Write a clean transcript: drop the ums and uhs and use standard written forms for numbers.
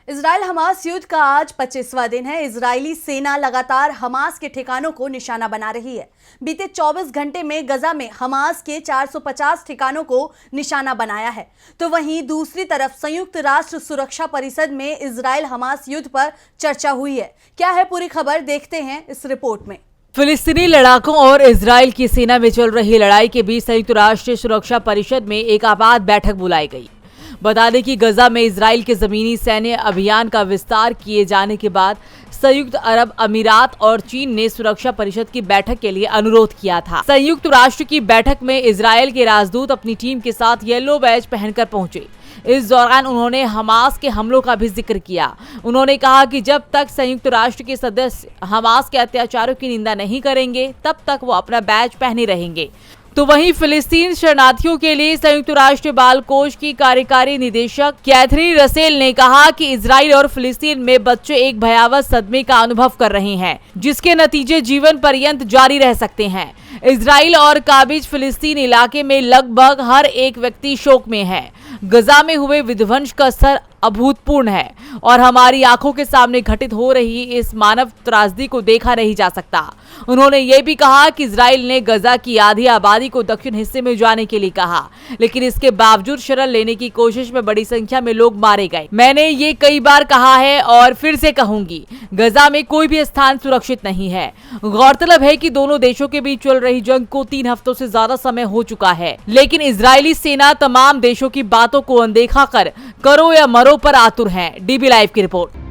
Israel Hamas युद्ध का आज 25वां दिन है। इजरायली सेना लगातार हमास के ठिकानों को निशाना बना रही है। बीते 24 घंटे में गजा में हमास के 450 ठिकानों को निशाना बनाया है, तो वहीं दूसरी तरफ संयुक्त राष्ट्र सुरक्षा परिषद में इजराइल हमास युद्ध पर चर्चा हुई है। क्या है पूरी खबर, देखते हैं इस रिपोर्ट में। फिलिस्तीनी लड़ाकों और इजराइल की सेना में चल रही लड़ाई के बीच संयुक्त राष्ट्र सुरक्षा परिषद में एक आपात बैठक बुलाई गई। बता दें कि गजा में इजराइल के जमीनी सैन्य अभियान का विस्तार किए जाने के बाद संयुक्त अरब अमीरात और चीन ने सुरक्षा परिषद की बैठक के लिए अनुरोध किया था। संयुक्त राष्ट्र की बैठक में इजराइल के राजदूत अपनी टीम के साथ येलो बैज पहनकर पहुंचे। इस दौरान उन्होंने हमास के हमलों का भी जिक्र किया। उन्होंने कहा कि जब तक संयुक्त राष्ट्र के सदस्य हमास के अत्याचारों की निंदा नहीं करेंगे, तब तक वो अपना बैज पहने रहेंगे। तो वहीं फिलिस्तीन शरणार्थियों के लिए संयुक्त राष्ट्र बाल कोष की कार्यकारी निदेशक कैथरीन रसेल ने कहा कि इजराइल और फिलिस्तीन में बच्चे एक भयावह सदमे का अनुभव कर रहे हैं, जिसके नतीजे जीवन पर्यंत जारी रह सकते हैं। इजराइल और काबिज फिलिस्तीन इलाके में लगभग हर एक व्यक्ति शोक में है। गजा में हुए विध्वंस का स्तर अभूतपूर्ण है और हमारी आंखों के सामने घटित हो रही इस मानव त्रासदी को देखा नहीं जा सकता। उन्होंने ये भी कहा कि इजराइल ने गजा की आधी आबादी को दक्षिण हिस्से में जाने के लिए कहा, लेकिन इसके बावजूद शरण लेने की कोशिश में बड़ी संख्या में लोग मारे गए। मैंने ये कई बार कहा है और फिर से कहूंगी, गजा में कोई भी स्थान सुरक्षित नहीं है। गौरतलब है कि दोनों देशों के बीच चल रही जंग को 3 हफ्तों से ज्यादा समय हो चुका है, लेकिन इजरायली सेना तमाम देशों की बातों को अनदेखा कर करो या मरो पर आतुर है। डीबी लाइव की रिपोर्ट।